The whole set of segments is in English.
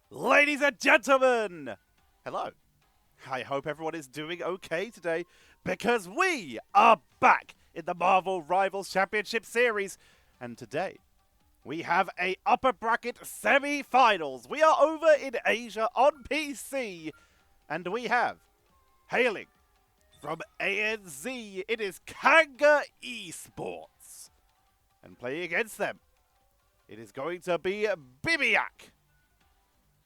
Ladies and gentlemen, hello. I hope everyone is doing okay today because we are back in the Marvel Rivals Championship Series. And today, we have a upper bracket semi-finals. We are over in Asia on PC. And we have, hailing from ANZ, it is KangaEsports. And playing against them, it is going to be BbiYak.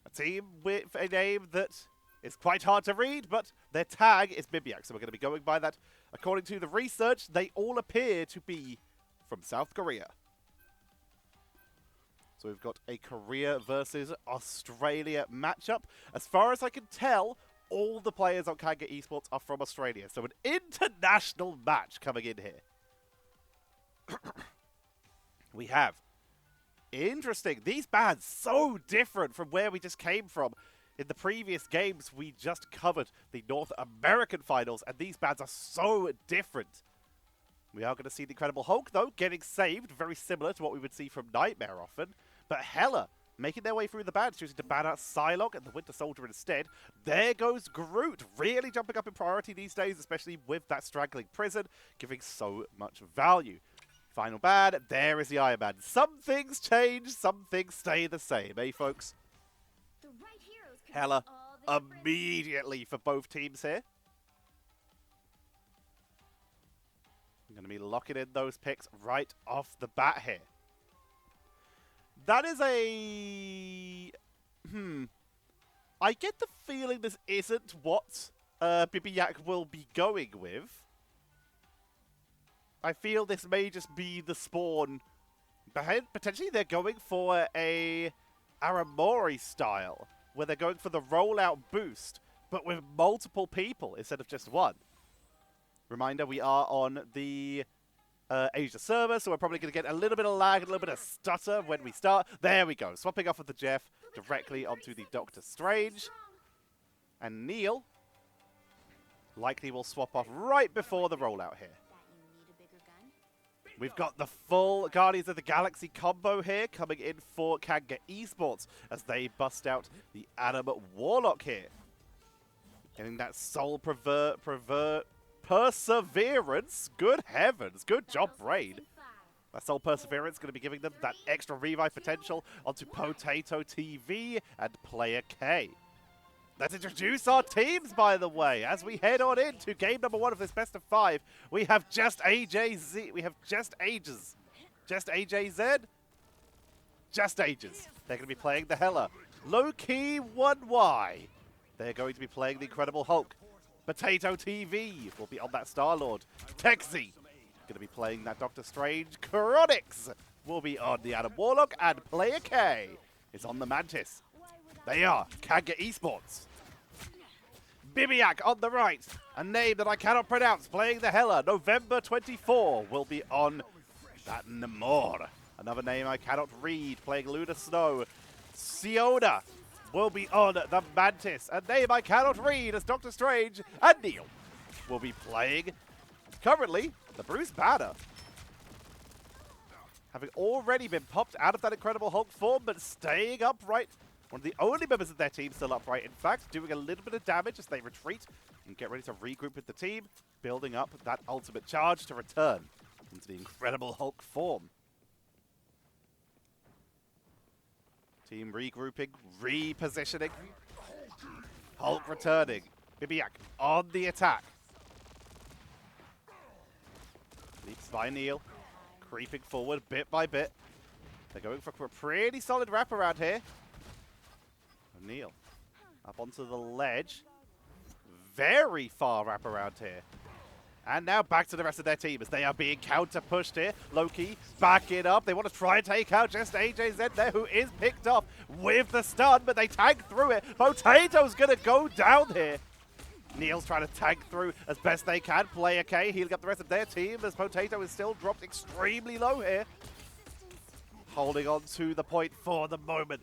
A team with a name that is quite hard to read, but their tag is BbiYak, so we're going to be going by that. According to the research, they all appear to be from South Korea. So we've got a Korea versus Australia matchup. As far as I can tell, all the players on KangaEsports are from Australia, so an international match coming in here. We have... Interesting. These bands so different from where we just came from. In the previous games, we just covered the North American finals, and these bands are so different. We are going to see the Incredible Hulk, though, getting saved, very similar to what we would see from Nightmare often. But Hela making their way through the bands, choosing to ban out Psylocke and the Winter Soldier instead. There goes Groot, really jumping up in priority these days, especially with that straggling prison, giving so much value. Final ban, there is the Iron Man. Some things change, some things stay the same, eh, folks? Hela immediately for both teams here. I'm going to be locking in those picks right off the bat here. That is a... I get the feeling this isn't what BbiYak will be going with. I feel this may just be the spawn. Potentially they're going for a Aramori style, where they're going for the rollout boost, but with multiple people instead of just one. Reminder, we are on the Asia server, so we're probably going to get a little bit of lag, a little bit of stutter when we start. There we go, swapping off of the Jeff directly onto the Doctor Strange. And Neil likely will swap off right before the rollout here. We've got the full Guardians of the Galaxy combo here coming in for KangaEsports as they bust out the Adam Warlock here. Getting that soul perseverance. Good heavens. Good job, Brain. That soul perseverance going to be giving them that extra revive potential onto Potato TV and Player K. Let's introduce our teams, by the way, as we head on into game number 1 of this best of 5. We have just AJZ. We have just Ages. Just AJZ. Just Ages. They're going to be playing the Hela. Low-key 1Y. They're going to be playing the Incredible Hulk. Potato TV will be on that Star-Lord. Texi going to be playing that Doctor Strange. Chronix will be on the Adam Warlock. And Player K is on the Mantis. They are KangaEsports. BbiYak on the right, a name that I cannot pronounce, playing the Hela. November 24 will be on that Namor. Another name I cannot read, playing Luna Snow. Siona will be on the Mantis, a name I cannot read as Doctor Strange. And Neil will be playing, currently, the Bruce Banner. Having already been popped out of that Incredible Hulk form, but staying upright. One of the only members of their team still upright, in fact, doing a little bit of damage as they retreat and get ready to regroup with the team, building up that ultimate charge to return into the Incredible Hulk form. Team regrouping, repositioning. Hulk returning. BbiYak on the attack. Leaps by Neil, creeping forward bit by bit. They're going for a pretty solid wraparound here. Neil up onto the ledge. Very far wraparound here. And now back to the rest of their team as they are being counter-pushed here. Loki back it up. They want to try and take out just AJZ there, who is picked off with the stun, but they tag through it. Potato's going to go down here. Neil's trying to tag through as best they can. Player K healing up the rest of their team as Potato is still dropped extremely low here. Holding on to the point for the moment.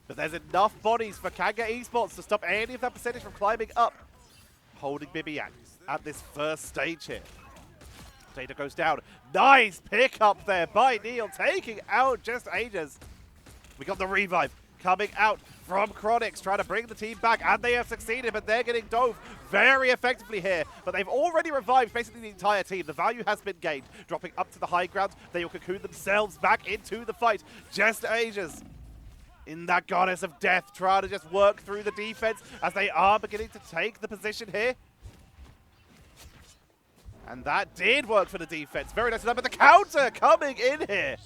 But there's enough bodies for KangaEsports to stop any of that percentage from climbing up. Holding BbiYak at this first stage here. Potato goes down. Nice pick up there by Neil, taking out just Ages. We got the revive coming out from Chronix, trying to bring the team back, and they have succeeded, but they're getting dove very effectively here. But they've already revived basically the entire team. The value has been gained. Dropping up to the high ground, they will cocoon themselves back into the fight. Just Ages in that goddess of death, trying to just work through the defense as they are beginning to take the position here. And that did work for the defense. Very nice enough, but the counter coming in here.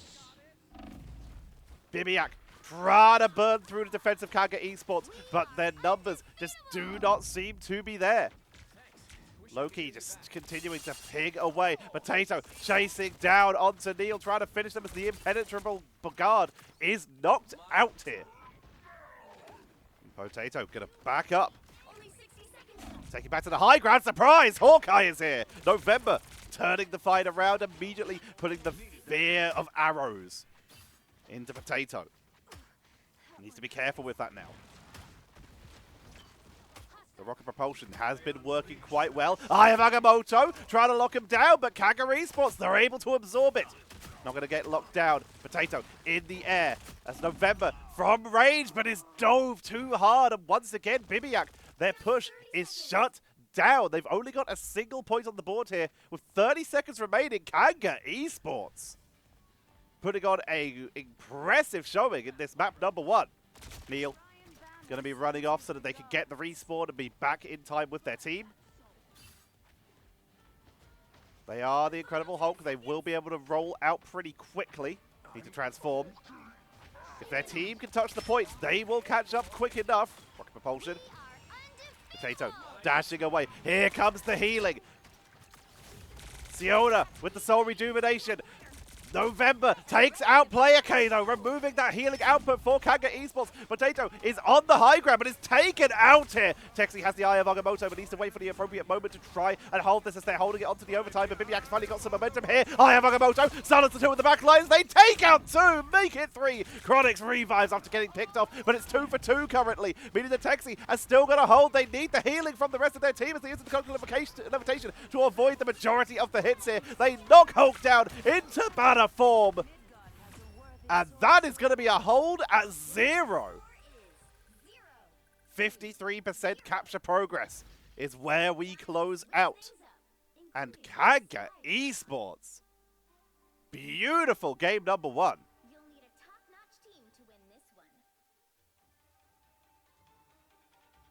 BbiYak trying to burn through the defense of KangaEsports, but their numbers just do not seem to be there. Loki just continuing to pig away. Potato chasing down onto Neil, trying to finish them as the impenetrable guard is knocked out here. Potato gonna back up. Taking back to the high ground. Surprise! Hawkeye is here. November turning the fight around, immediately putting the fear of arrows into Potato. Needs to be careful with that now. The rocket propulsion has been working quite well. Eye of Agamotto trying to lock him down, but KangaEsports, they're able to absorb it. Not going to get locked down. Potato in the air as November from range, but is dove too hard. And once again, BbiYak, their push is shut down. They've only got a single point on the board here with 30 seconds remaining. KangaEsports putting on a impressive showing in this map number 1. Neil going to be running off so that they can get the respawn and be back in time with their team. They are the Incredible Hulk. They will be able to roll out pretty quickly. Need to transform. If their team can touch the points, they will catch up quick enough. Rocket propulsion. Potato dashing away. Here comes the healing. Siona with the soul rejuvenation. November takes out Player K though, removing that healing output for KangaEsports. Potato is on the high ground, but is taken out here. Texi has the Eye of Agamotto, but needs to wait for the appropriate moment to try and hold this as they're holding it onto the overtime. But BbiYak's finally got some momentum here. Eye of Agamotto, silence the 2 in the back lines. They take out 2, make it 3. Chronix revives after getting picked off, but it's 2 for 2 currently, meaning that Texi has still got a hold. They need the healing from the rest of their team as they use the cognitive levitation to avoid the majority of the hits here. They knock Hulk down into banner form. And that is going to be a hold at 0. 53% capture progress is where we close out. And KangaEsports. Beautiful game number 1.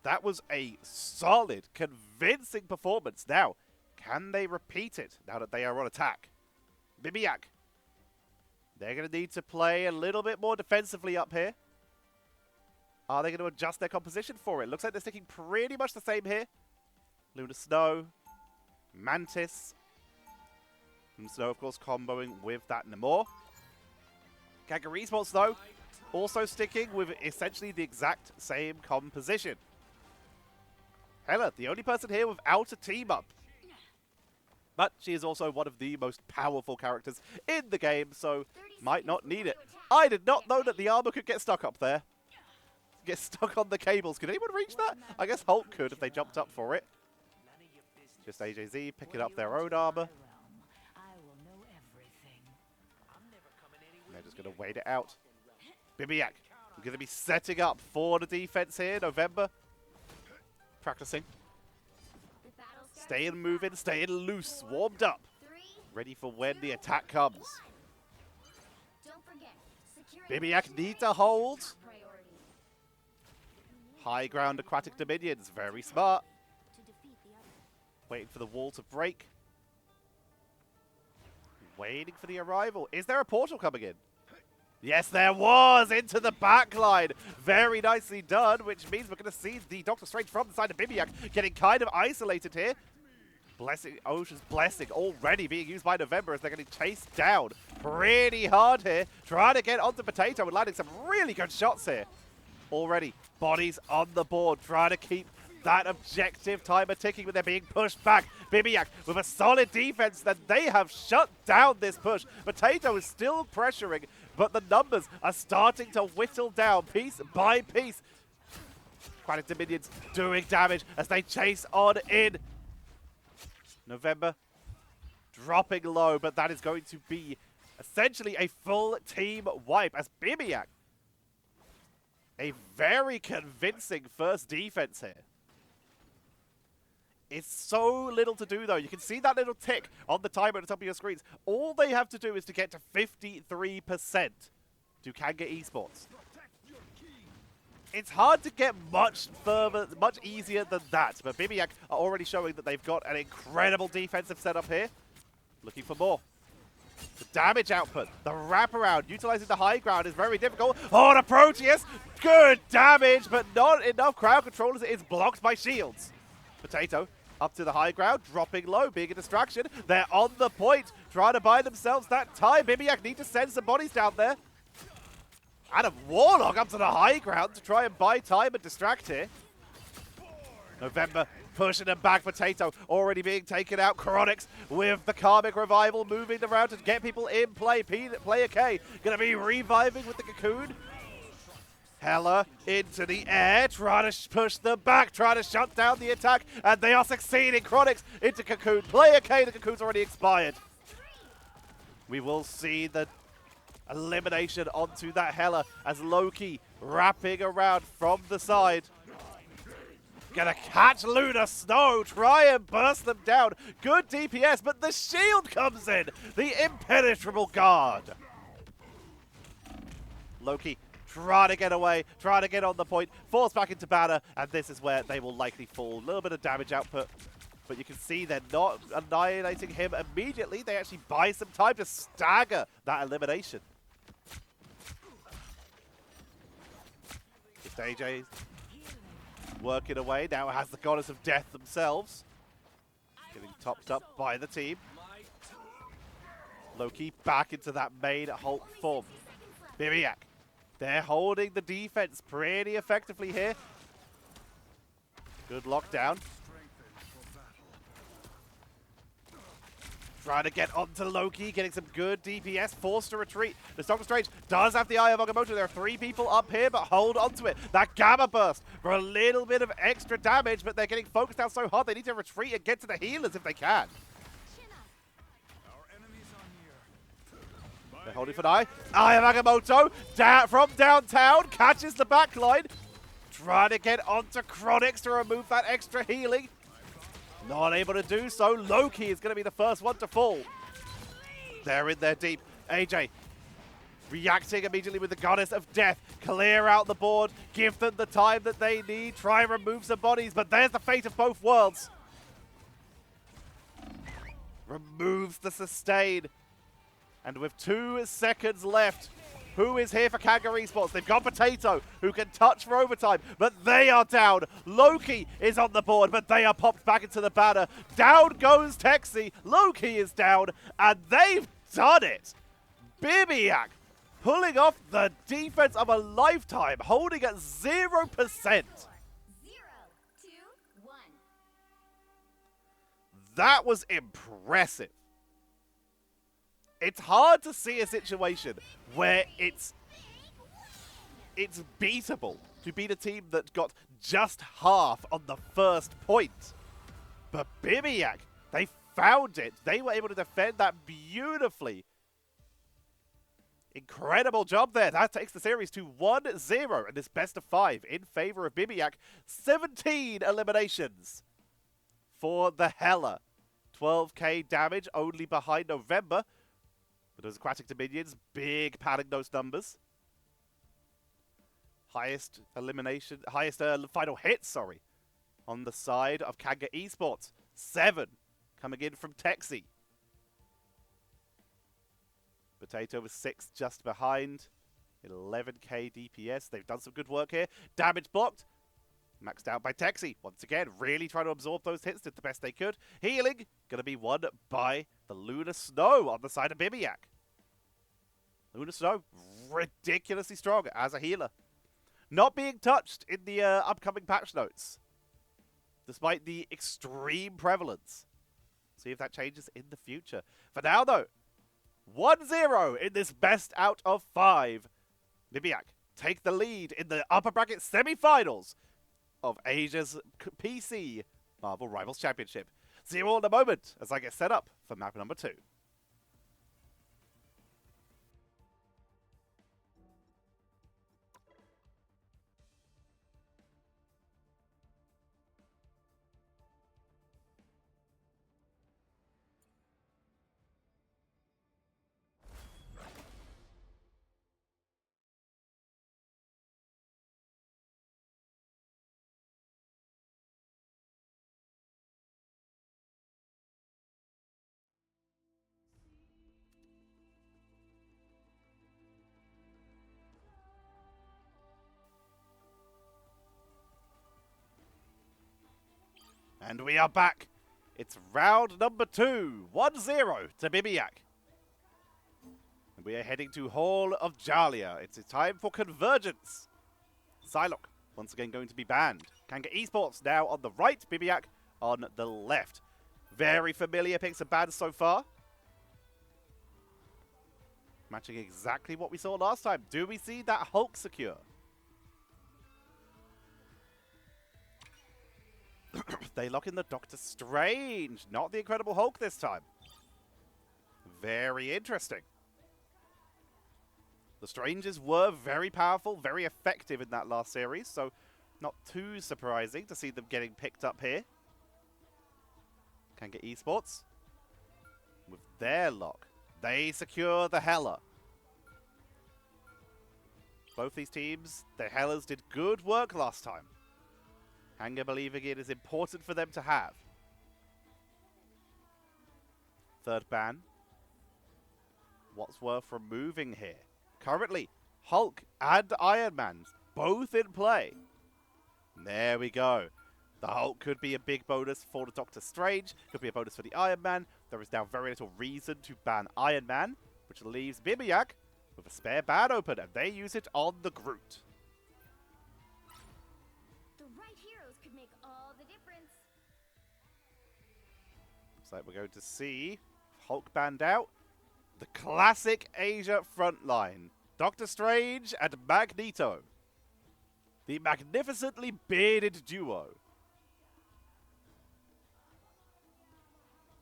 That was a solid, convincing performance. Now, can they repeat it now that they are on attack? BbiYak. They're going to need to play a little bit more defensively up here. Are they going to adjust their composition for it? Looks like they're sticking pretty much the same here. Luna Snow, Mantis. Luna Snow, of course, comboing with that Namor. KangaEsports, though, also sticking with essentially the exact same composition. Hela, the only person here without a team-up. But she is also one of the most powerful characters in the game, so might not need it. I did not know that the armor could get stuck up there. Get stuck on the cables. Could anyone reach that? I guess Hulk could if they jumped up for it. Just AJZ picking up their own armor. They're just going to wait it out. BbiYak, we're going to be setting up for the defense here. November. Practicing. Staying moving, staying loose, warmed up. Ready for when the attack comes. BbiYak needs a hold. High ground aquatic dominions, very smart. Waiting for the wall to break. Waiting for the arrival. Is there a portal coming in? Yes, there was! Into the backline. Very nicely done, which means we're going to see the Doctor Strange from the side of BbiYak getting kind of isolated here. Blessing, Ocean's Blessing already being used by November as they're getting chased down pretty hard here. Trying to get onto Potato and landing some really good shots here. Already, bodies on the board, trying to keep that objective timer ticking, but they're being pushed back. BbiYak with a solid defense that they have shut down this push. Potato is still pressuring, but the numbers are starting to whittle down piece by piece. Aquatic Dominions doing damage as they chase on in. November dropping low, but that is going to be essentially a full team wipe as BbiYak A very convincing first defense here. It's so little to do, though. You can see that little tick on the timer at the top of your screens. All they have to do is to get to 53% to KangaEsports. It's hard to get much further, much easier than that. But BbiYak are already showing that they've got an incredible defensive setup here. Looking for more. The damage output, the wraparound, utilizing the high ground is very difficult. Oh, the Proteus! Good damage, but not enough crowd control as it is blocked by shields. Potato up to the high ground, dropping low, being a distraction. They're on the point, trying to buy themselves that time. BbiYak need to send some bodies down there. And a Warlock up to the high ground to try and buy time and distract here. November pushing them back. Potato already being taken out. Chronix with the Karmic Revival moving around to get people in play. Player K going to be reviving with the Cocoon. Hella into the air, trying to push them back, trying to shut down the attack, and they are succeeding. Chronix into Cocoon. Player K, the Cocoon's already expired. We will see the elimination onto that Hela as Loki wrapping around from the side. Gonna catch Luna Snow, try and burst them down. Good DPS, but the shield comes in. The impenetrable guard. Loki trying to get away, trying to get on the point, falls back into banner, and this is where they will likely fall. A little bit of damage output, but you can see they're not annihilating him immediately. They actually buy some time to stagger that elimination. Just AJ's working away, now has the Goddess of Death themselves. Getting topped up by the team. Loki back into that main Hulk form. BbiYak, they're holding the defense pretty effectively here. Good lockdown. Trying to get onto Loki, getting some good DPS, forced to retreat. The Doctor Strange does have the Eye of Agamotto. There are 3 people up here, but hold on to it. That Gamma Burst for a little bit of extra damage, but they're getting focused out so hard they need to retreat and get to the healers if they can. They're holding for the Eye of Agamotto from downtown, catches the backline. Trying to get onto Chronix to remove that extra healing. Not able to do so. Loki is going to be the first one to fall. They're in there deep. AJ reacting immediately with the Goddess of Death. Clear out the board. Give them the time that they need. Try and remove some bodies. But there's the fate of both worlds. Removes the sustain. And with 2 seconds left, who is here for KangaEsports? They've got Potato, who can touch for overtime, but they are down. Loki is on the board, but they are popped back into the banner. Down goes Texi. Loki is down, and they've done it. BbiYak pulling off the defense of a lifetime, holding at 0%. 0, 2, 1. That was impressive. It's hard to see a situation where it's beatable to beat a team that got just half on the first point. But BbiYak, they found it. They were able to defend that beautifully. Incredible job there. That takes the series to 1-0 and this best of 5 in favor of BbiYak. 17 eliminations for the Hela. 12k damage only behind November. But those Aquatic Dominions, big padding those numbers. Highest elimination, highest final hit, sorry, on the side of KangaEsports. 7 coming in from Texi. Potato was 6 just behind. 11k DPS. They've done some good work here. Damage blocked. Maxed out by Texi. Once again, really trying to absorb those hits. Did the best they could. Healing going to be won by the Luna Snow on the side of BbiYak. Luna Snow, ridiculously strong as a healer. Not being touched in the upcoming patch notes. Despite the extreme prevalence. See if that changes in the future. For now, though, 1-0 in this best out of 5. BbiYak take the lead in the upper bracket semi-finals of Asia's PC Marvel Rivals Championship. See you all in a moment as I get set up for map number 2. And we are back. It's round number 2, 1-0 to BbiYak. And we are heading to Hall of Jalia. It's time for convergence. Psylocke once again going to be banned. KangaEsports now on the right, BbiYak on the left. Very familiar picks and bans so far. Matching exactly what we saw last time. Do we see that Hulk secure? They lock in the Doctor Strange, not the Incredible Hulk this time. Very interesting. The Stranges were very powerful, very effective in that last series, so not too surprising to see them getting picked up here. KangaEsports, with their lock, they secure the Hela. Both these teams, their Helas did good work last time. Kanga believing it is important for them to have. Third ban. What's worth removing here? Currently, Hulk and Iron Man, both in play. There we go. The Hulk could be a big bonus for the Doctor Strange, could be a bonus for the Iron Man. There is now very little reason to ban Iron Man, which leaves BbiYak with a spare ban open, and they use it on the Groot. The right heroes could make all the difference. Looks like we're going to see Hulk banned out. The classic Asia frontline. Doctor Strange and Magneto. The magnificently bearded duo.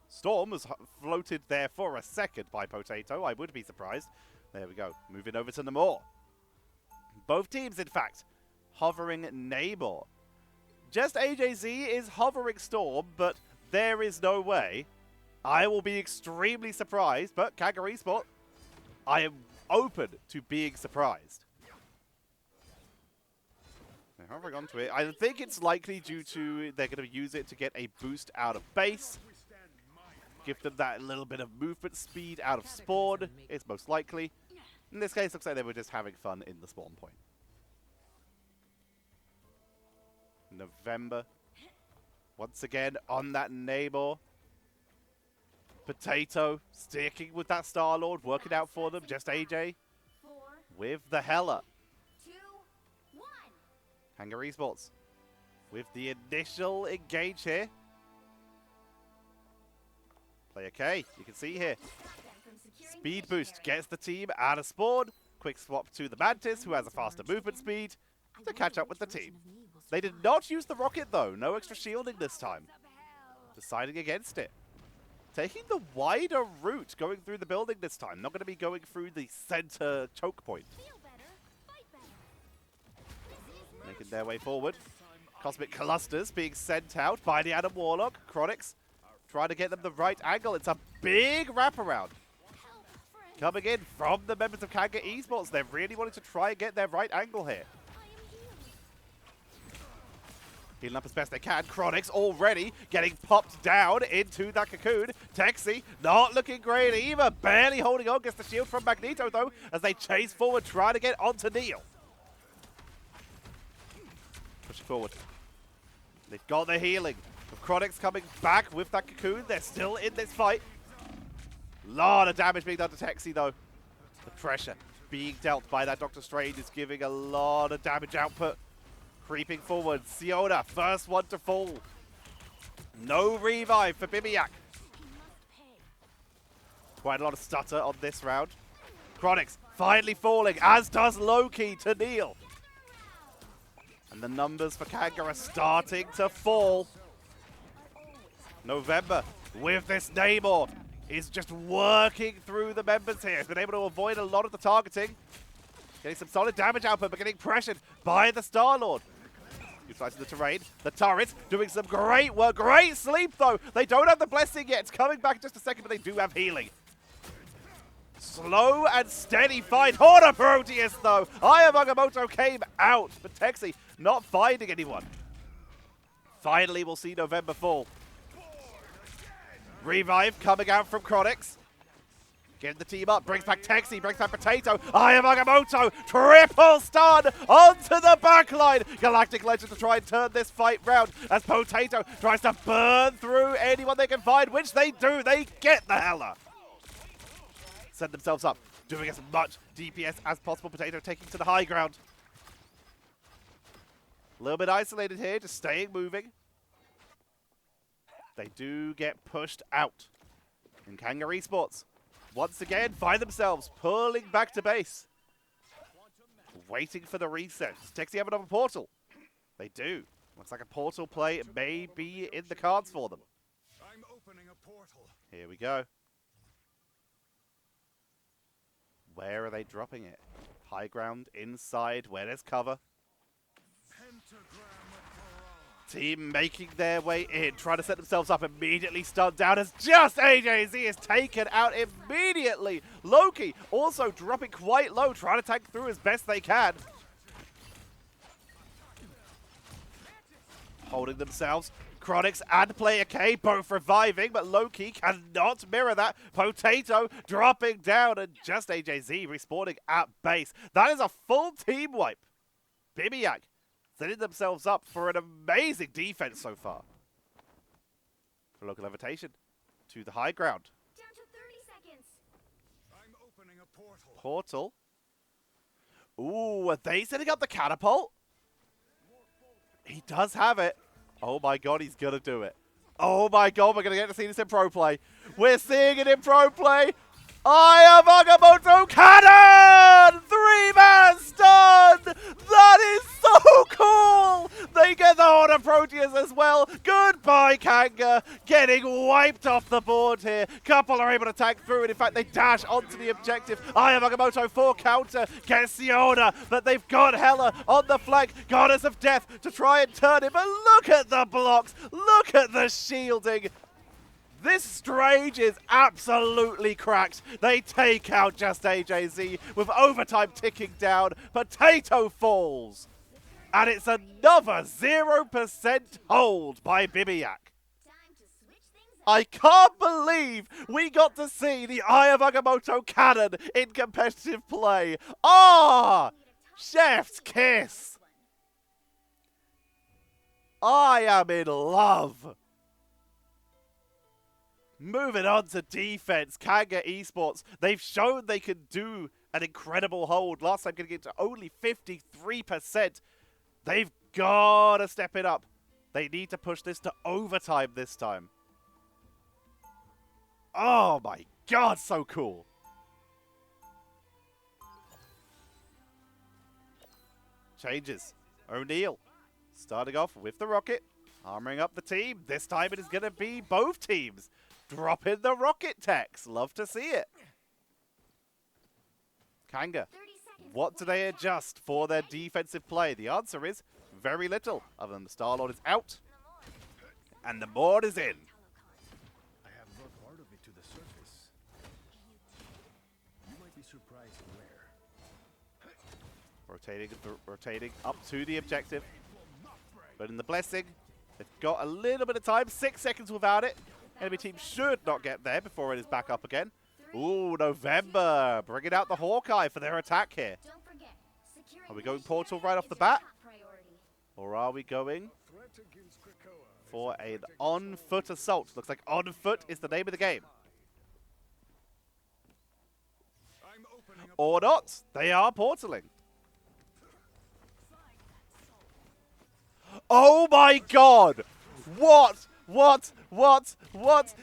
Storm was floated there for a second by Potato. I would be surprised. There we go. Moving over to Namor. Both teams, in fact, hovering Namor. Just AJZ is hovering Storm, but there is no way. I will be extremely surprised, but KangaEsports, I am open to being surprised. They're hovering onto it. I think it's likely due to they're going to use it to get a boost out of base. Give them that little bit of movement speed out of spawn. It's most likely. In this case, looks like they were just having fun in the spawn point. November. Once again on that Namor. Potato sticking with that Star-Lord, working out for them. Just AJ with the Hela. 2, 1. KangaEsports with the initial engage here. Player K, you can see here. Speed boost gets the team out of spawn. Quick swap to the Mantis, who has a faster movement speed, to catch up with the team. They did not use the rocket though. No extra shielding this time. Deciding against it. Taking the wider route, going through the building this time. Not going to be going through the center choke point. Making their way forward. Cosmic Clusters being sent out by the Adam Warlock. Chronix trying to get them the right angle. It's a big wraparound. Coming in from the members of KangaEsports. They're really wanting to try and get their right angle here. Healing up as best they can. Chronix already getting popped down into that cocoon. Texi not looking great either. Barely holding on. Gets the shield from Magneto though as they chase forward, trying to get onto Neil. Pushing forward. They've got the healing. Chronix coming back with that cocoon. They're still in this fight. Lot of damage being done to Texi though. The pressure being dealt by that Doctor Strange is giving a lot of damage output. Creeping forward, Siona, first one to fall. No revive for BbiYak. Quite a lot of stutter on this round. Chronix finally falling, as does Loki to Neil. And the numbers for Kanga are starting to fall. November, with this Namor, is just working through the members here. He's been able to avoid a lot of the targeting. Getting some solid damage output, but getting pressured by the Star-Lord. Utilizing the terrain. The turret doing some great work. Great sleep, though. They don't have the blessing yet. It's coming back in just a second, but they do have healing. Slow and steady fight. Horda Proteus, though. Aya Magamoto came out, but Texi not finding anyone. Finally, we'll see November fall. Revive coming out from Chronix. Getting the team up, brings back Texi, brings back Potato. Ayamagamoto, triple stun onto the backline. Galactic Legend to try and turn this fight round as Potato tries to burn through anyone they can find, which they do. They get the Hella. Set themselves up, doing as much DPS as possible. Potato taking to the high ground. A little bit isolated here, just staying moving. They do get pushed out. And KangaEsports, once again, find themselves pulling back to base. Waiting for the reset. Does Texi have another portal? They do. Looks like a portal play may be in the cards for them. I'm opening a portal. Here we go. Where are they dropping it? High ground, inside, where there's cover. Team making their way in, trying to set themselves up, immediately stunned down as just AJZ is taken out immediately. Loki also dropping quite low, trying to tank through as best they can. Holding themselves. Chronix and Player K both reviving, but Loki cannot mirror that. Potato dropping down and just AJZ respawning at base. That is a full team wipe. BbiYak setting themselves up for an amazing defense so far. For local levitation to the high ground. Down to 30 seconds. I'm opening a portal. Portal. Ooh, are they setting up the catapult? He does have it. Oh my god, he's gonna do it. Oh my god, we're gonna get to see this in pro play. We're seeing it in pro play. Ayamagamoto cannon! 3-man stun! That is so cool! They get the Order Proteus as well. Goodbye, Kanga. Getting wiped off the board here. Couple are able to tank through, and in fact, they dash onto the objective. Ayamagamoto for counter. Gets the order, but they've got Hella on the flank. Goddess of Death to try and turn him. But look at the blocks. Look at the shielding. This Strange is absolutely cracked. They take out just AJZ with overtime ticking down. Potato falls. And it's another 0% hold by BbiYak. Time to switch things up. I can't believe we got to see the Ayamagamoto cannon in competitive play. Ah! Chef's kiss. I am in love. Moving on to defense, KangaEsports. They've shown they can do an incredible hold. Last time getting it to only 53%. They've got to step it up. They need to push this to overtime this time. Oh my god, so cool. Changes. O'Neal starting off with the rocket, armoring up the team. This time it is going to be both teams. Drop in the rocket techs. Love to see it. Kanga, 30 seconds. what do they adjust for their defensive play? The answer is very little, other than the Star-Lord is out and the board is in. I have brought part of it to the surface. You might be surprised where. Rotating up to the objective. But in the blessing, they've got a little bit of time. 6 seconds without it. Enemy team should not get there before it is back up again. Ooh, November. Bringing out the Hawkeye for their attack here. Don't forget, securing Are we going the portal area right off is the your bat? top priority. Or are we going Threat against Krakoa. for an on-foot assault? Looks like on-foot is the name of the game. I'm opening a Or not. They are portaling. Oh my god! What?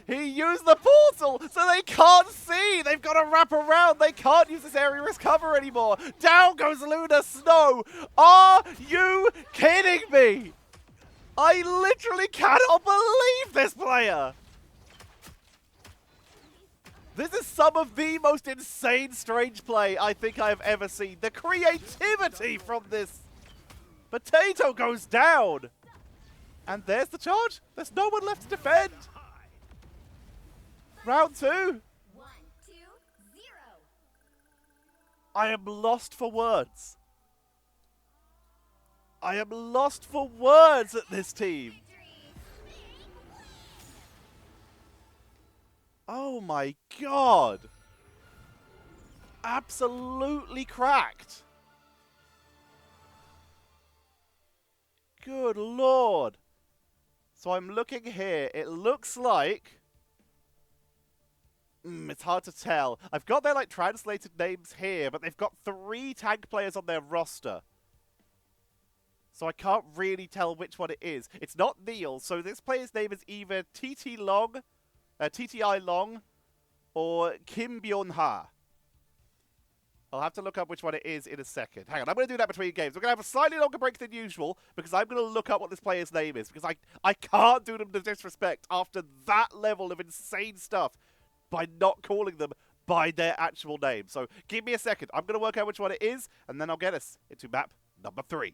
He used the portal so they can't see! They've got to wrap around! They can't use this area as cover anymore! Down goes Luna Snow! Are you kidding me? I literally cannot believe this player! This is some of the most insane Strange play I think I have ever seen. The creativity from this! Potato goes down! And there's the charge. There's no one left to defend. Round 2. 1, 2, 0. I am lost for words. I am lost for words at this team. Oh my god. absolutely cracked. Good lord. So I'm looking here. It looks like... it's hard to tell. I've got their, like, translated names here, but they've got 3 tank players on their roster. So I can't really tell which one it is. It's not Neil, so this player's name is either TTI Long, or Kim Byun-ha. I'll have to look up which one it is in a second. Hang on, I'm going to do that between games. We're going to have a slightly longer break than usual, because I'm going to look up what this player's name is, because I can't do them the disrespect after that level of insane stuff by not calling them by their actual name. So give me a second. I'm going to work out which one it is, and then I'll get us into map number 3.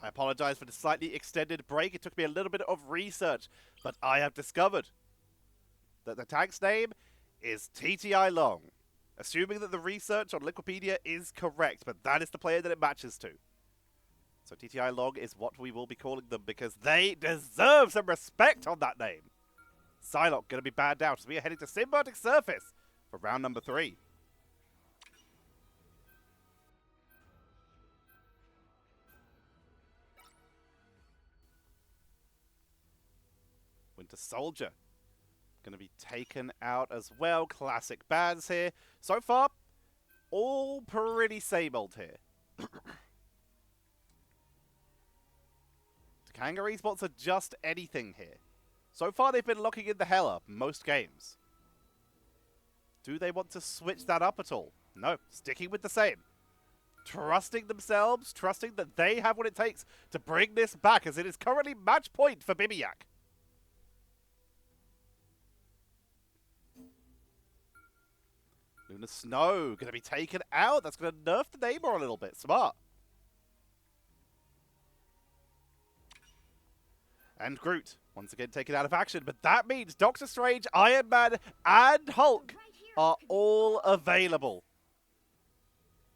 I apologize for the slightly extended break. It took me a little bit of research, but I have discovered that the tank's name is TTI Long. Assuming that the research on Wikipedia is correct, but that is the player that it matches to. So TTI Long is what we will be calling them because they deserve some respect on that name. Psylocke going to be banned out as we are heading to Symbiotic Surface for round number 3. Winter Soldier going to be taken out as well. Classic bans here. So far, all pretty same old here. Do KangaEsports adjust anything here? So far, they've been locking in the hell up most games. Do they want to switch that up at all? No, sticking with the same. Trusting themselves, trusting that they have what it takes to bring this back, as it is currently match point for BbiYak. Luna Snow going to be taken out. That's going to nerf the Namor a little bit. Smart. And Groot, once again taken out of action. But that means Doctor Strange, Iron Man, and Hulk are all available.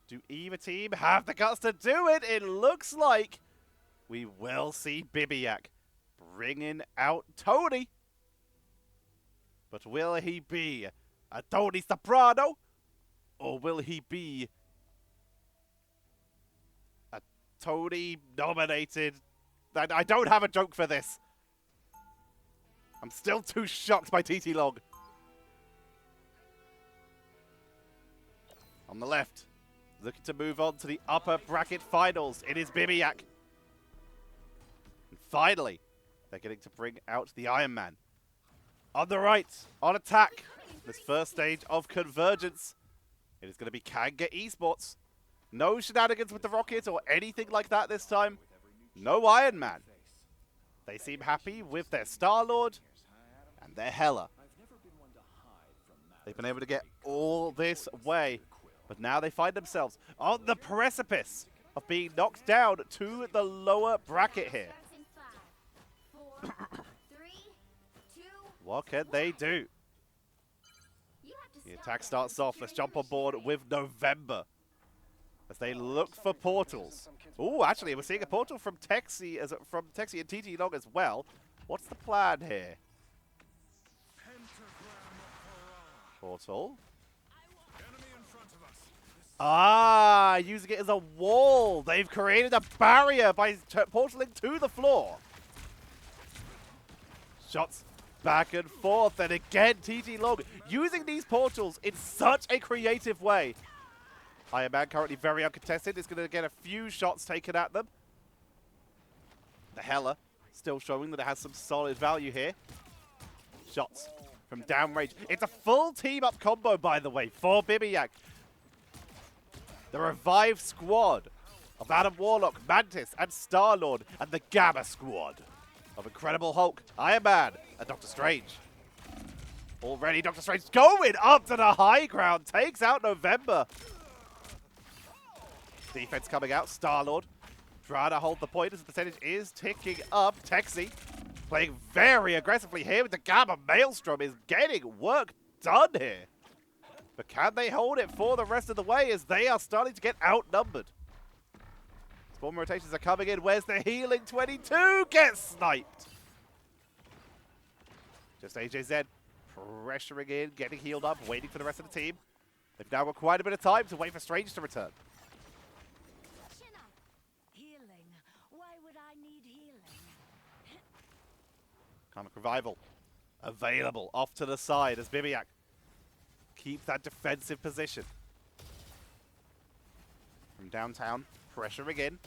Do either team have the guts to do it? It looks like we will see BbiYak bringing out Tony. But will he be a Tony Soprano? Or will he be a Tony nominated? I don't have a joke for this. I'm still too shocked by TT Long. On the left, looking to move on to the upper bracket finals. It is BbiYak. And finally, they're getting to bring out the Iron Man. On the right, on attack, this first stage of Convergence, it is going to be KangaEsports. No shenanigans with the rocket or anything like that this time. No Iron Man. They seem happy with their Star-Lord and their Hela. They've been able to get all this way, but now they find themselves on the precipice of being knocked down to the lower bracket here. Starts in 5, 4, 3, 2, What can they do? you have to The stop attack them starts and off. secure Let's the jump on board machinery. with November as they look for portals. Oh, actually, we're seeing a portal from Texie and TT Long as well. What's the plan here? Portal. Ah, using it as a wall. They've created a barrier by portaling to the floor. Shots back and forth, and again, TT Long using these portals in such a creative way. Iron Man currently very uncontested. Is going to get a few shots taken at them. The Hella still showing that it has some solid value here. Shots from downrange. It's a full team-up combo, by the way, for BbiYak. The Revive squad of Adam Warlock, Mantis, and Star-Lord, and the Gamma squad of Incredible Hulk, Iron Man, and Doctor Strange. Already, Doctor Strange going up to the high ground, takes out November. Defense coming out, Star-Lord trying to hold the point as the percentage is ticking up. Texie playing very aggressively here with the Gamma Maelstrom, is getting work done here. But can they hold it for the rest of the way as they are starting to get outnumbered? Swarm rotations are coming in. Where's the healing? 22 gets sniped. Just AJZ pressuring in, getting healed up, waiting for the rest of the team. They've now got quite a bit of time to wait for Strange to return. Chin up. Healing. Why would I need healing? Karmic Revival available off to the side as BbiYak keep that defensive position. From downtown, pressuring in.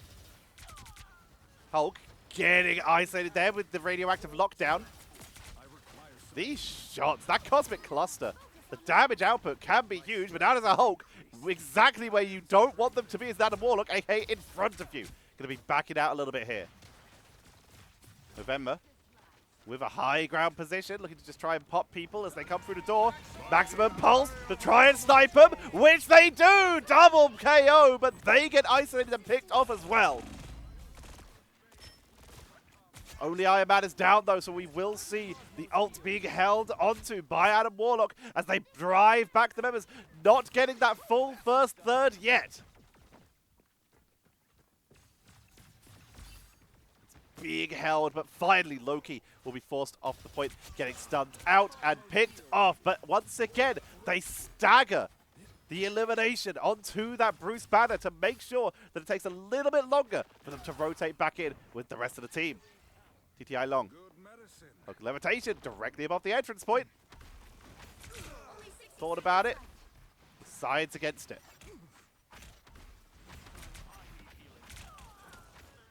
Hulk getting isolated there with the radioactive lockdown. These shots, that Cosmic Cluster, the damage output can be huge, but now there's a Hulk exactly where you don't want them to be as Adam Warlock, aka in front of you. Going to be backing out a little bit here. November with a high ground position, looking to just try and pop people as they come through the door. Maximum pulse to try and snipe them, which they do! Double KO, but they get isolated and picked off as well. Only Iron Man is down though, so we will see the ult being held onto by Adam Warlock as they drive back the members, not getting that full first third yet. Being held, but finally Loki will be forced off the point, getting stunned out and picked off. But once again, they stagger the elimination onto that Bruce Banner to make sure that it takes a little bit longer for them to rotate back in with the rest of the team. TTI Long. Hook levitation directly above the entrance point. Thought about it. Decides against it.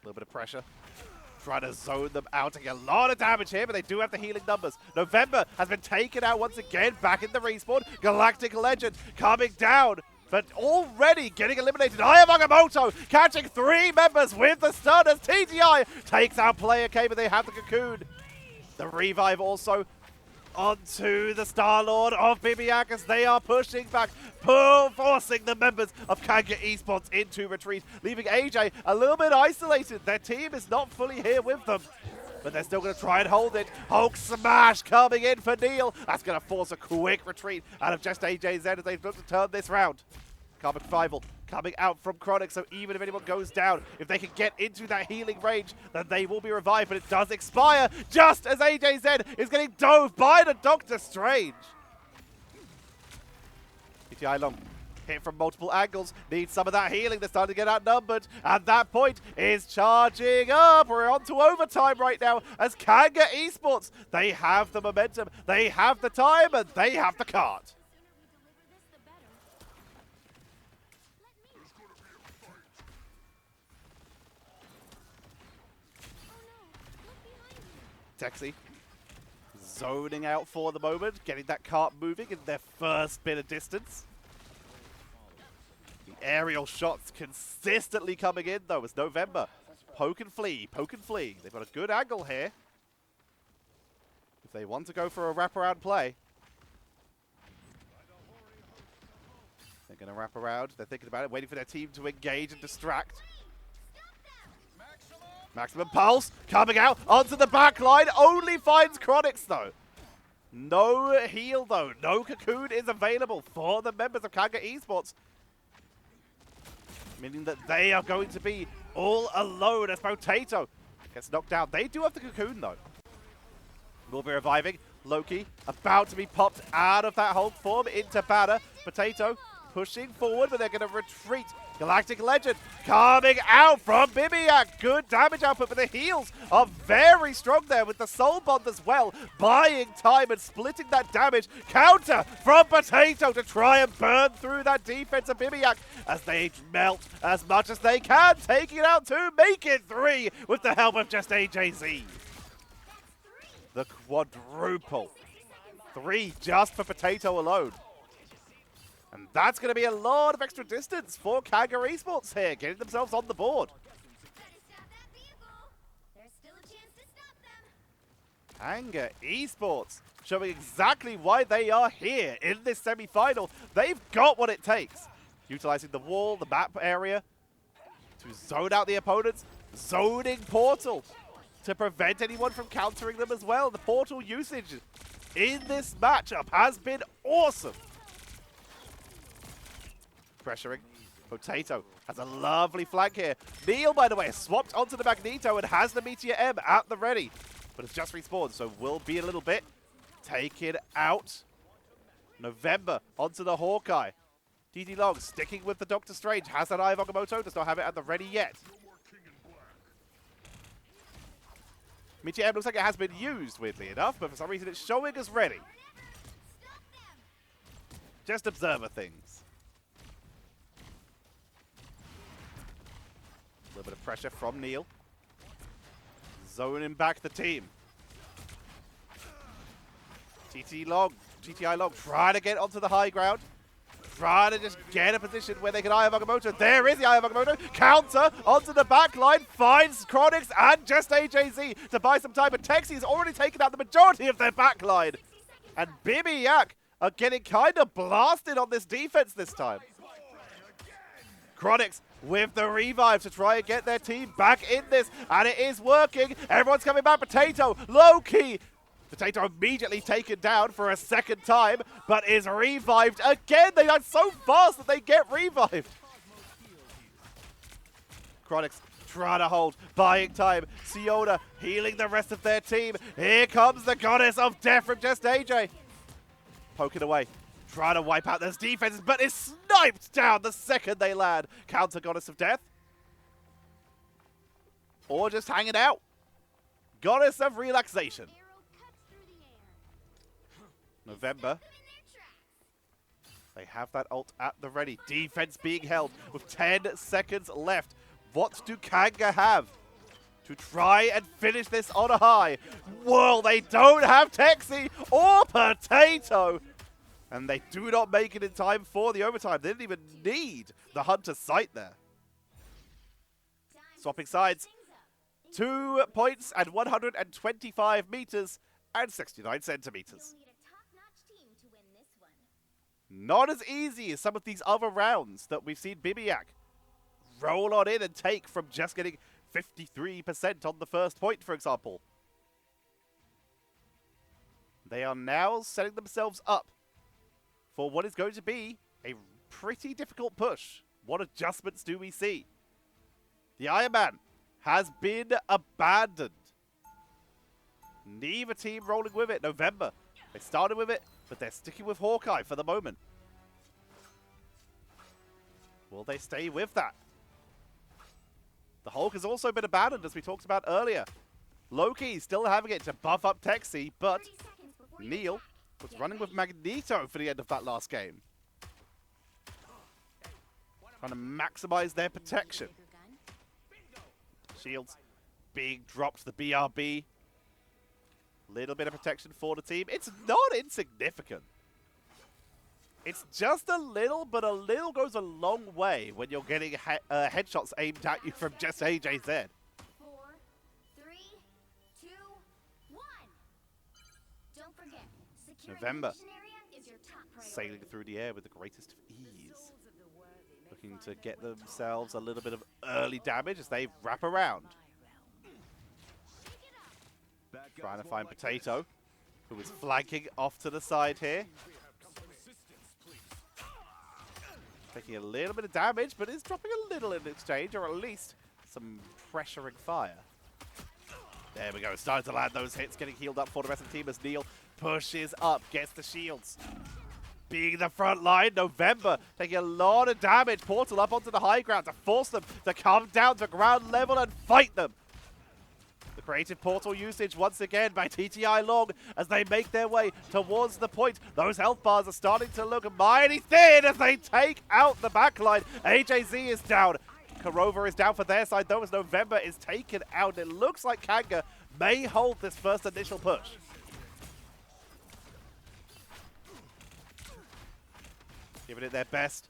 A little bit of pressure. Trying to zone them out, taking a lot of damage here, but they do have the healing numbers. November has been taken out once again, back in the respawn. Galactic Legend coming down, but already getting eliminated. Aya Magamoto catching 3 members with the stun as TTI takes out Player K, but they have the cocoon. The revive also onto the Star-Lord of BbiYak as they are pushing back, forcing the members of KangaEsports into retreat, leaving AJ a little bit isolated. Their team is not fully here with them, but they're still going to try and hold it. Hulk smash coming in for Neil. That's going to force a quick retreat out of just AJZ as they look to turn this round. Karmic Revival coming out from Chronic, so even if anyone goes down, if they can get into that healing range, then they will be revived, but it does expire just as AJZ is getting dove by the Doctor Strange. TTI Long hit from multiple angles, needs some of that healing. They're starting to get outnumbered, and that point is charging up. We're on to overtime right now as KangaEsports, they have the momentum, they have the time, and they have the cart. Texie zoning out for the moment, getting that cart moving in their first bit of distance. The aerial shots consistently coming in though as November poke and flee, poke and flee. They've got a good angle here. If they want to go for a wraparound play. Gonna wrap around. They're thinking about it, waiting for their team to engage and distract. Maximum Pulse coming out onto the back line. Only finds Chronix though. No heal though. No Cocoon is available for the members of KangaEsports. Meaning that they are going to be all alone as Potato gets knocked down. They do have the Cocoon though. Will be reviving. Loki about to be popped out of that hold form into Banner. Potato pushing forward, but they're going to retreat. Galactic Legend coming out from BbiYak. Good damage output, but the heals are very strong there with the Soul Bond as well. Buying time and splitting that damage. Counter from Potato to try and burn through that defense of BbiYak as they melt as much as they can. Taking it out to make it 3 with the help of just AJZ. The quadruple. 3 just for Potato alone. And that's going to be a lot of extra distance for KangaEsports here, getting themselves on the board. KangaEsports showing exactly why they are here in this semi-final. They've got what it takes. Utilizing the wall, the map area to zone out the opponents. Zoning Portal to prevent anyone from countering them as well. The Portal usage in this matchup has been awesome. Pressuring. Potato has a lovely flank here. Neil, by the way, has swapped onto the Magneto and has the Meteor M at the ready. But it's just respawned, so will be a little bit. Take it out. November onto the Hawkeye. DD Long sticking with the Doctor Strange. Has that Eye of Agamotto. Does not have it at the ready yet. Meteor M looks like it has been used, weirdly enough, but for some reason it's showing us ready. Just observer things. A little bit of pressure from Neil. Zoning back the team. TTI Long trying to get onto the high ground. Trying to just get a position where they can Eye of Agamotto. There is the Eye of Agamotto. Counter onto the back line. Finds Chronix and just AJZ to buy some time. But Texi's already taken out the majority of their back line. And BbiYak are getting kind of blasted on this defense this time. Chronix with the revive to try and get their team back in this. And it is working. Everyone's coming back. Potato, low-key. Potato immediately taken down for a second time, but is revived again. They are so fast that they get revived. Chronix trying to hold, buying time. Siona healing the rest of their team. Here comes the Goddess of Death from just AJ. Poking away. Trying to wipe out those defenses, but is sniped down the second they land. Counter Goddess of Death. Or just hanging out. Goddess of Relaxation. November. They have that ult at the ready. Defense being held with 10 seconds left. What do Kanga have to try and finish this on a high? Well, they don't have Texi or Potato. And they do not make it in time for the overtime. They didn't even need the Hunter's sight there. Swapping sides. 2 points and 125 meters and 69 centimeters. Not as easy as some of these other rounds that we've seen BbiYak roll on in and take from just getting 53% on the first point, for example. They are now setting themselves up for what is going to be a pretty difficult push. What adjustments do we see? The Iron Man has been abandoned. Neither team rolling with it. November. They started with it, but they're sticking with Hawkeye for the moment. Will they stay with that? The Hulk has also been abandoned, as we talked about earlier. Loki still having it to buff up Texi, but Neil was running with Magneto for the end of that last game. Trying to maximize their protection. Shields being dropped, the BRB. Little bit of protection for the team. It's not insignificant. It's just a little, but a little goes a long way when you're getting headshots aimed at you from just AJZ. 4, 3, 2, 1. Don't forget, securing November. the mission area is your top priority. Sailing through the air with the greatest of ease. Looking to get themselves a little bit of early damage as they wrap around. Trying to find Potato, who is flanking off to the side here. Taking a little bit of damage, but is dropping a little in exchange, or at least some pressuring fire. There we go, starting to land those hits, getting healed up for the rest of the team as Neil pushes up, gets the shields. Being the front line, November taking a lot of damage. Portal up onto the high ground to force them to come down to ground level and fight them. The creative portal usage once again by TTI Long as they make their way towards the point. Those health bars are starting to look mighty thin as they take out the backline. AJZ is down. Korova is down for their side though as November is taken out. It looks like Kanga may hold this first initial push. Giving it their best.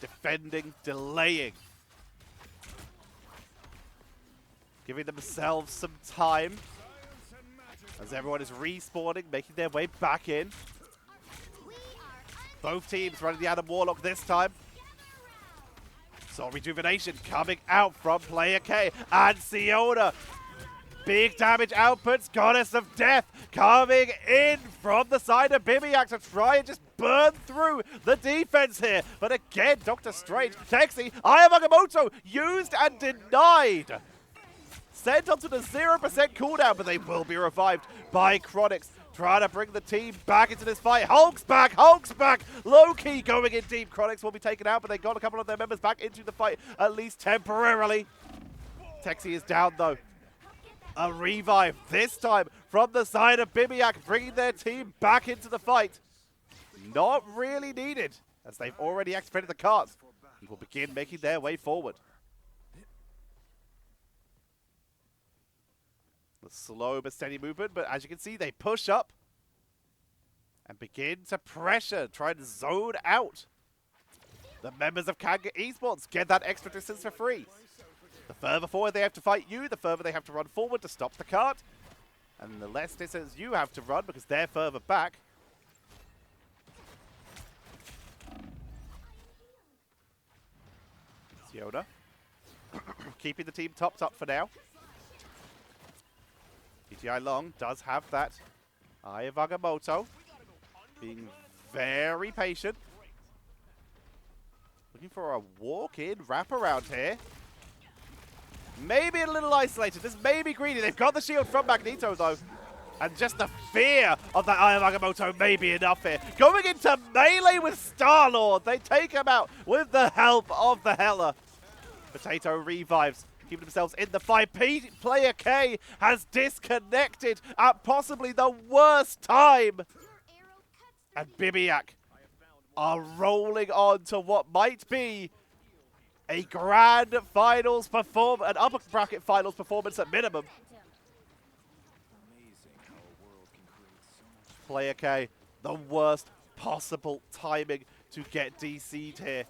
Defending, delaying. Giving themselves some time as everyone is respawning, making their way back in. Both teams running the Adam Warlock this time. Soul Rejuvenation coming out from player K and Siona. Big damage outputs, Goddess of Death coming in from the side of BbiYak to try and just burn through the defense here. But again, Dr. Strange, Texi, Aya Magamoto used and denied. Sent onto the 0% cooldown, but they will be revived by Chronix. Trying to bring the team back into this fight. Hulk's back, Hulk's back. Low-key going in deep. Chronix will be taken out, but they got a couple of their members back into the fight, at least temporarily. Texi is down, though. A revive, this time from the side of BbiYak, bringing their team back into the fight. Not really needed, as they've already activated the cards. And will begin making their way forward. The slow but steady movement, but as you can see, they push up and begin to pressure, trying to zone out. The members of KangaEsports get that extra distance for free. The further forward they have to fight you, the further they have to run forward to stop the cart. And the less distance you have to run because they're further back. Siona keeping the team topped up for now. TTI Long does have that Eye of Agamotto, being very patient. Looking for a walk-in wraparound here. Maybe a little isolated. This may be greedy. They've got the shield from Magneto, though. And just the fear of that Eye of Agamotto may be enough here. Going into melee with Star-Lord. They take him out with the help of the Hela. Potato revives. Keeping themselves in the fight. Player K has disconnected at possibly the worst time. And BbiYak are rolling on to what might be a grand finals performance, an upper bracket finals performance at minimum. Player K, the worst possible timing to get DC'd here.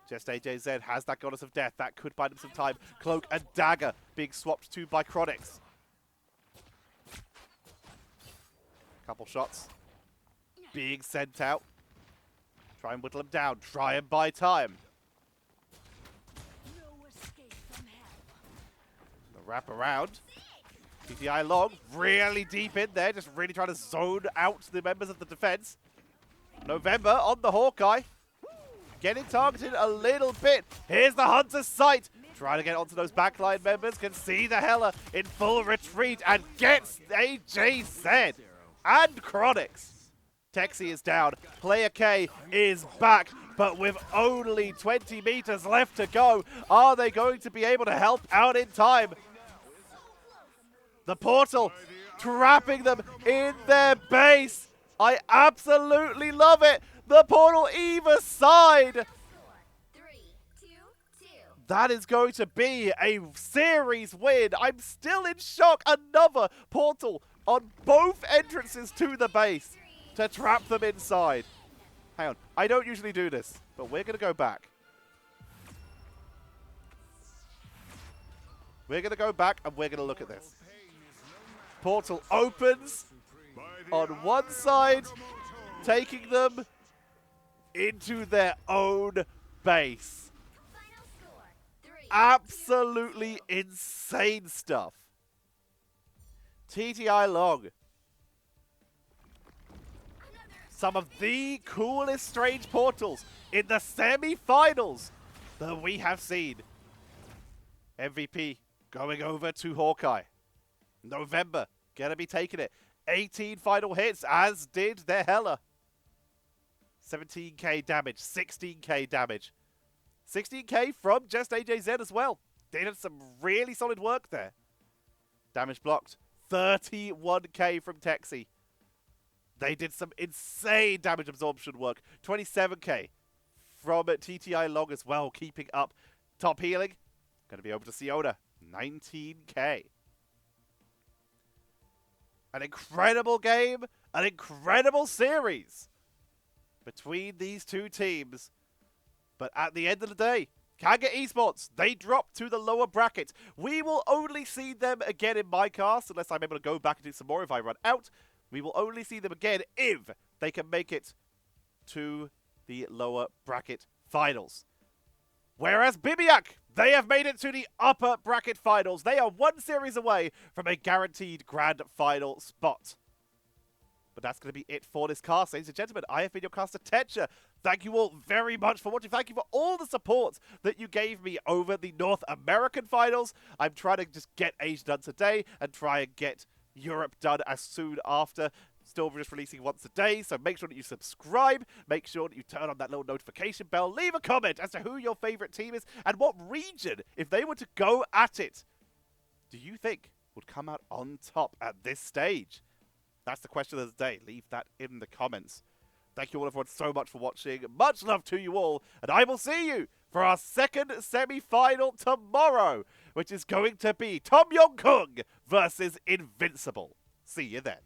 Just AJZ has that Goddess of Death. That could buy them some time. Cloak and Dagger being swapped to by Chronix. Couple shots being sent out. Try and whittle them down. Try and buy time. No escape from hell. The wrap around. TTI Long really deep in there. Just really trying to zone out the members of the defense. November on the Hawkeye. Getting targeted a little bit. Here's the Hunter's Sight. Trying to get onto those backline members. Can see the Hela in full retreat and gets AJZ and Chronix. Texi is down. Player K is back, but with only 20 meters left to go. Are they going to be able to help out in time? The portal trapping them in their base. I absolutely love it. The portal either side. 3, 2, 2. That is going to be a series win. I'm still in shock. Another portal on both entrances to the base to trap them inside. Hang on. I don't usually do this, but we're going to go back. We're going to go back and we're going to look at this. Portal opens on one side, taking them into their own base. Final score. 3. Absolutely insane stuff. TTI Long. Some of the coolest strange portals in the semi-finals that we have seen. MVP going over to Hawkeye. November, gonna be taking it. 18 final hits, as did their Hella. 17k damage, 16k damage. 16k from just AJZ as well. They did some really solid work there. Damage blocked, 31k from Texie. They did some insane damage absorption work. 27k from TTI Long as well, keeping up. Top healing, going to be over to Siona. 19k. An incredible game, an incredible series between these two teams. But at the end of the day, KangaEsports, they dropped to the lower bracket. We will only see them again in my cast, unless I'm able to go back and do some more if I run out. We will only see them again if they can make it to the lower bracket finals. Whereas BbiYak, they have made it to the upper bracket finals. They are one series away from a guaranteed grand final spot. But that's going to be it for this cast, ladies and gentlemen. I have been your caster, Tetcher. Thank you all very much for watching. Thank you for all the support that you gave me over the North American finals. I'm trying to just get Asia done today and try and get Europe done as soon after. Still just releasing once a day, so make sure that you subscribe, make sure that you turn on that little notification bell, leave a comment as to who your favorite team is and what region, if they were to go at it, do you think would come out on top at this stage? That's the question of the day. Leave that in the comments. Thank you all everyone so much for watching. Much love to you all, and I will see you for our second semi-final tomorrow, which is going to be Tom Yong-kung versus Invincible. See you then.